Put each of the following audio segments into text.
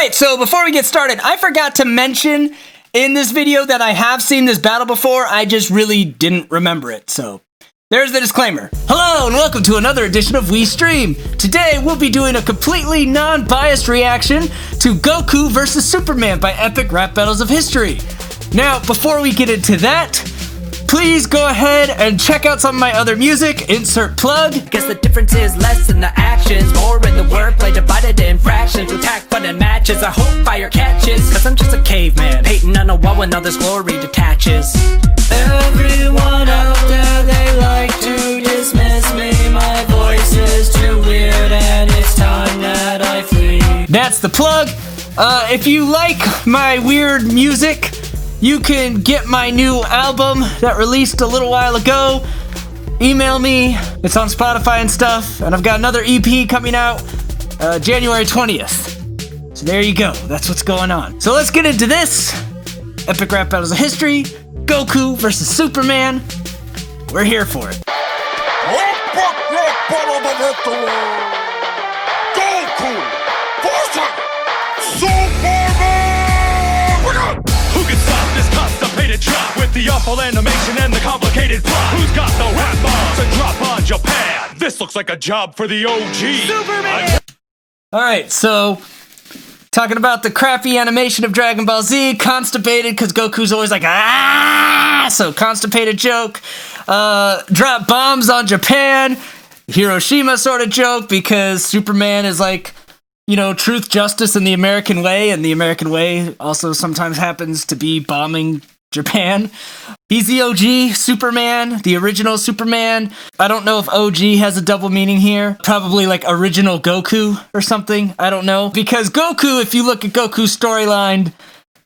Alright, so before we get started, I forgot to mention in this video that I have seen this battle before, I just really didn't remember it, so there's the disclaimer. Hello and welcome to another edition of We Stream. Today we'll be doing a completely non-biased reaction to Goku vs. Superman by Epic Rap Battles of History. Now, before we get into that, please go ahead and check out some of my other music. Insert plug. Guess the difference is less in the actions, more in the wordplay, divided in fractions. To attack fun and matches, I hope fire catches. Cause I'm just a caveman, hating on a wall when all this glory detaches. Everyone out there, they like to dismiss me. My voice is too weird and it's time that I flee. That's the plug. If you like my weird music, you can get my new album that released a little while ago. Email me. It's on Spotify and stuff. And I've got another EP coming out January 20th. So there you go. That's what's going on. So let's get into this. Epic Rap Battles of History. Goku versus Superman. We're here for it. Goku versus Superman! Who can stop this constipated drop with the awful animation and the complicated plot? Who's got the rap bombs and drop on Japan? This looks like a job for the OG. Superman! Alright, so talking about the crappy animation of Dragon Ball Z, constipated because Goku's always like, ah! So constipated joke. Drop bombs on Japan. Hiroshima sort of joke because Superman is like, you know, truth, justice, and the American way, and the American way also sometimes happens to be bombing Japan. He's the OG Superman, the original Superman. I don't know if OG has a double meaning here. Probably like original Goku or something. I don't know. Because Goku, if you look at Goku's storyline,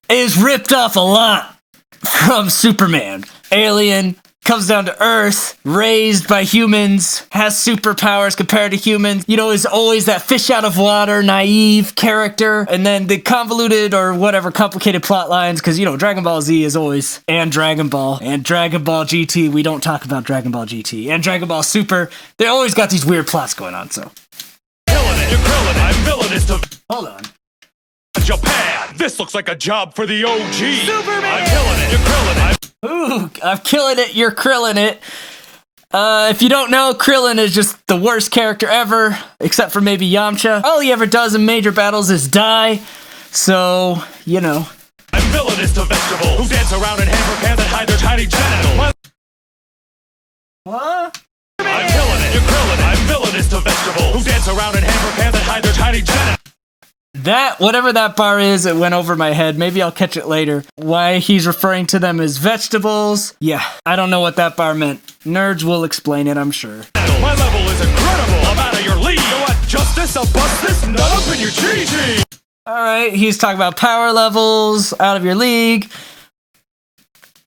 is ripped off a lot from Superman. Alien, comes down to Earth, raised by humans, has superpowers compared to humans, you know, is always that fish out of water, naive character, and then the convoluted or whatever complicated plot lines, because, you know, Dragon Ball Z is always, and Dragon Ball GT, we don't talk about Dragon Ball GT, and Dragon Ball Super, they always got these weird plots going on, so. Killing it, you're grilling it, I'm villainous to Hold on. Japan. This looks like a job for the OG. Superman! I'm killing it, you're grilling it. Ooh, I'm killing it, you're Krillin' it. If you don't know, Krillin is just the worst character ever, except for maybe Yamcha. All he ever does in major battles is die, so, you know. I'm villainous to vegetables who dance around in hamburger pants and hide their tiny genitals. What? I'm killing it, you're grilling it. I'm villainous to vegetables who dance around in hamburger pants and hide their tiny genitals. That, whatever that bar is, it went over my head. Maybe I'll catch it later. Why he's referring to them as vegetables. Yeah, I don't know what that bar meant. Nerds will explain it, I'm sure. My level is incredible. I'm out of your league. You know what? Justice, I'll bust this nut up in your GG. Alright, he's talking about power levels, out of your league.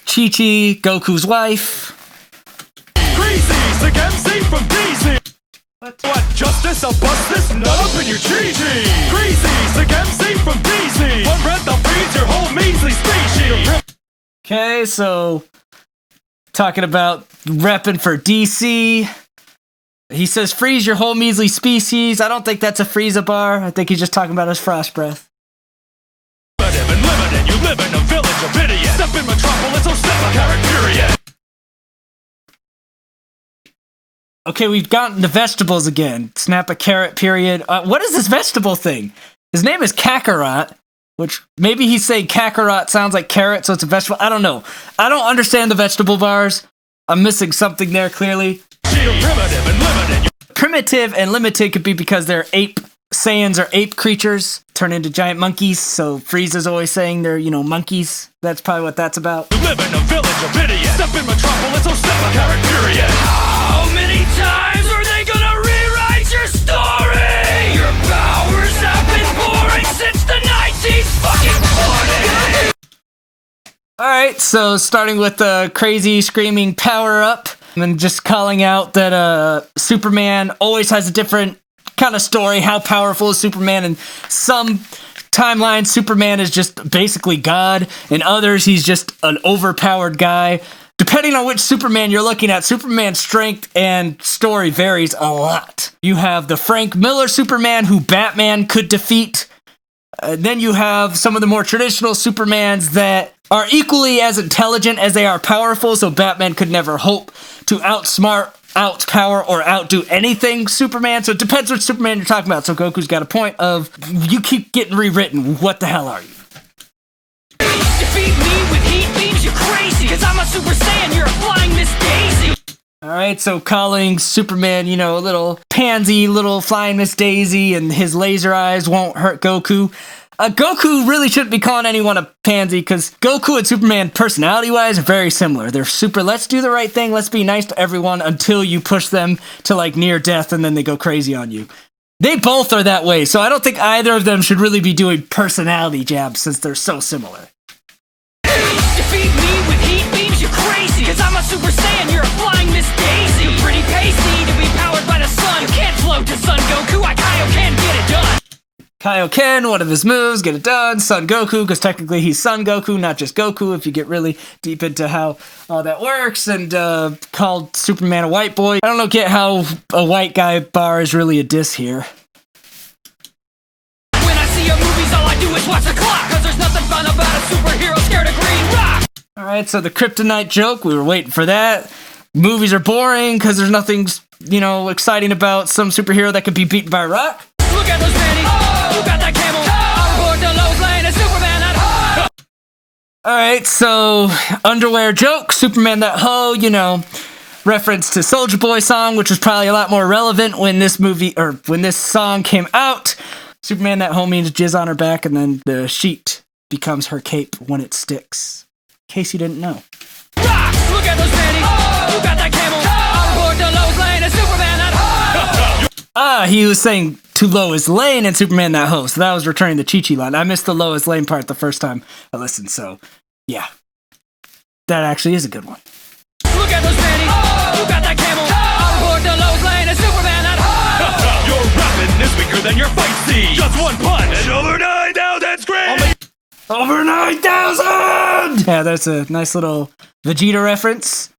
Chi-Chi, Goku's wife. Greasy, sick MC from DC. What? Justice, I'll bust this nut up in your GG. Greasy, sick MC from DC. One breath, I'll freeze your whole measly species. Okay, so talking about repping for DC. He says, freeze your whole measly species. I don't think that's a Frieza bar. I think he's just talking about his frost breath. Limited and limited, you live in a village of idiots. Step in metropolis, oh step a carrot period. Okay, we've gotten the vegetables again. Snap a carrot period. What is this vegetable thing? His name is Kakarot, which maybe he's saying Kakarot sounds like carrot, so it's a vegetable. I don't know. I don't understand the vegetable bars. I'm missing something there, clearly. Primitive and limited could be because they're ape. Saiyans are ape creatures, turn into giant monkeys, so Frieza's always saying they're, you know, monkeys. That's probably what that's about. You live in a village of idiots. Step in metropolis, oh step a carrot period. How many times are they gonna rewrite your story? Your powers have been boring since the 1940s. Alright, so starting with the crazy screaming power up, and then just calling out that Superman always has a different kind of story. How powerful is Superman? In some timelines, Superman is just basically God. In others, he's just an overpowered guy. Depending on which Superman you're looking at, Superman's strength and story varies a lot. You have the Frank Miller Superman who Batman could defeat. Then you have some of the more traditional Supermans that are equally as intelligent as they are powerful, so Batman could never hope to outsmart, outpower, or outdo anything Superman. So it depends which Superman you're talking about. So Goku's got a point of, you keep getting rewritten. What the hell are you? Defeat me with heat beams, you're crazy. Cause I'm a Super Saiyan, you're a flying Miss Daisy. Alright, so calling Superman, you know, a little pansy, little flying Miss Daisy, and his laser eyes won't hurt Goku. Goku really shouldn't be calling anyone a pansy, because Goku and Superman, personality-wise, are very similar. They're super, let's do the right thing, let's be nice to everyone, until you push them to, like, near death, and then they go crazy on you. They both are that way, so I don't think either of them should really be doing personality jabs, since they're so similar. Defeat me with heat beams, you're crazy. Cause I'm a Super Saiyan, you're a flying Miss Daisy. You're pretty pasty to be powered by the sun. You can't float to Son Goku, I Kaioken, get it done. Kaioken, one of his moves, get it done. Son Goku, because technically he's Son Goku, not just Goku, if you get really deep into how all that works. And called Superman a white boy. I don't get how a white guy bar is really a diss here. When I see your movies, all I do is watch the clock. Cause there's nothing fun about a superhero scared of green rock. Alright, so the kryptonite joke, we were waiting for that. Movies are boring because there's nothing, you know, exciting about some superhero that could be beaten by a rock. Look at those panties, who got that camel? I'm aboard the Lowe's Lane and Superman at home. Alright, so underwear joke, Superman that hoe, you know, reference to Soulja Boy song, which was probably a lot more relevant when this movie, or when this song came out. Superman that hoe means jizz on her back, and then the sheet becomes her cape when it sticks. In case you didn't know. Rock, look at those panties, who got that camel? I'm aboard the Lowe's Lane and Superman at home. He was saying to Lois Lane and Superman that hoe, so that was returning the Chi-Chi line. I missed the Lois Lane part the first time I listened, so yeah. That actually is a good one. Look at those panties, who got that camel? I'm aboard the Lowe's Lane and Superman at home. Your rapping is weaker than your fight scene. Just one punch and over 9,000 screams. Over 9,000! Yeah, that's a nice little Vegeta reference.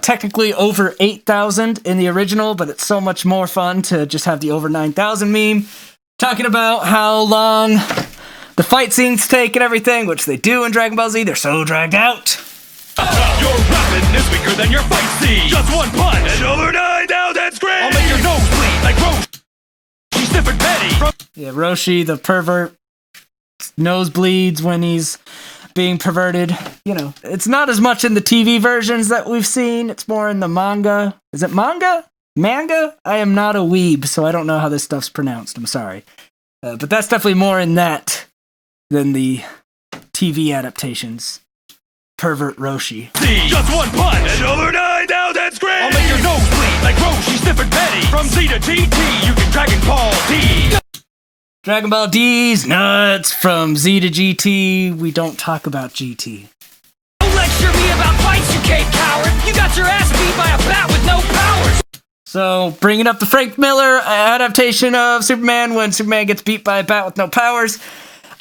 Technically over 8,000 in the original, but it's so much more fun to just have the over 9,000 meme. Talking about how long the fight scenes take and everything, which they do in Dragon Ball Z. They're so dragged out. Your rapping is weaker than your fight scene. Just one punch and over 9,000 screams. I'll make your nose bleed like Roshi. She's different Betty. Yeah, Roshi, the pervert, nosebleeds when he's being perverted. You know, it's not as much in the TV versions that we've seen. It's more in the manga. Is it manga? Manga? I am not a weeb, so I don't know how this stuff's pronounced. I'm sorry. But that's definitely more in that than the TV adaptations. Pervert Roshi. Just one punch and over 9,000 screams. I'll make your nose bleed like Roshi, different Betty. From Z to GT, you can Dragon Ball D. Dragon Ball D's nuts. From Z to GT, we don't talk about GT. Don't lecture me about fights, you cave coward. You got your ass beat by a bat with no powers. So, bringing up the Frank Miller adaptation of Superman when Superman gets beat by a bat with no powers.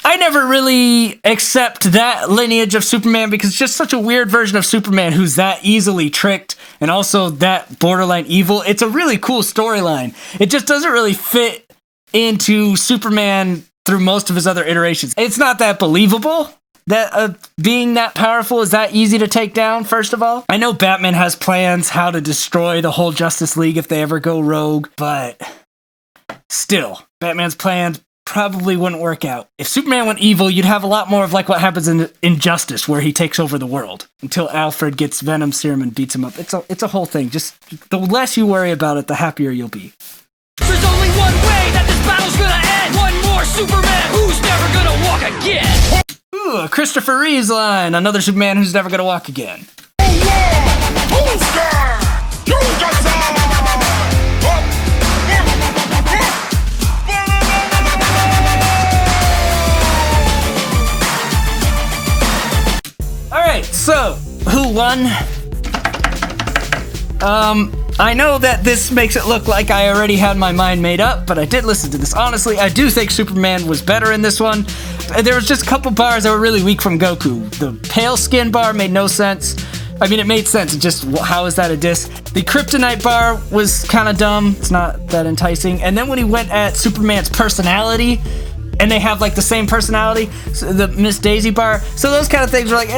I never really accept that lineage of Superman because it's just such a weird version of Superman who's that easily tricked and also that borderline evil. It's a really cool storyline. It just doesn't really fit into Superman through most of his other iterations. It's not that believable that being that powerful is that easy to take down, first of all. I know Batman has plans how to destroy the whole Justice League if they ever go rogue, but still, Batman's plans probably wouldn't work out. If Superman went evil, you'd have a lot more of like what happens in Injustice, where he takes over the world until Alfred gets Venom Serum and beats him up. It's a whole thing. Just the less you worry about it, the happier you'll be. There's only one way that this battle's gonna end. One more Superman who's never gonna walk again. Ooh, a Christopher Reeves line. Another Superman who's never gonna walk again. Alright, so, who won? I know that this makes it look like I already had my mind made up, but I did listen to this. Honestly, I do think Superman was better in this one. There was just a couple bars that were really weak from Goku. The pale skin bar made no sense. I mean, it made sense. It just, how is that a diss? The kryptonite bar was kind of dumb. It's not that enticing. And then when he went at Superman's personality, and they have like the same personality, so the Miss Daisy bar. So those kind of things were like,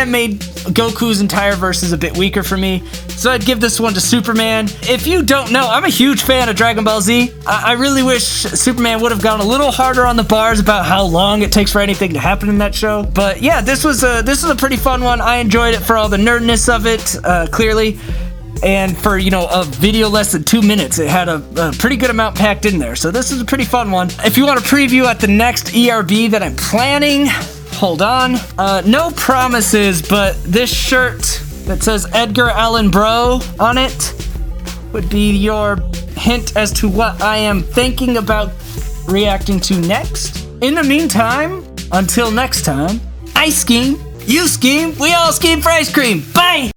made Goku's entire verses a bit weaker for me. So I'd give this one to Superman. If you don't know, I'm a huge fan of Dragon Ball Z. I really wish Superman would have gone a little harder on the bars about how long it takes for anything to happen in that show. But yeah, this was a pretty fun one. I enjoyed it for all the nerdness of it, clearly. And for, a video less than 2 minutes, it had a pretty good amount packed in there. So this is a pretty fun one. If you want a preview at the next ERB that I'm planning, hold on. No promises, but this shirt that says Edgar Allan Bro on it would be your hint as to what I am thinking about reacting to next. In the meantime, until next time, I scheme, you scheme, we all scheme for ice cream. Bye!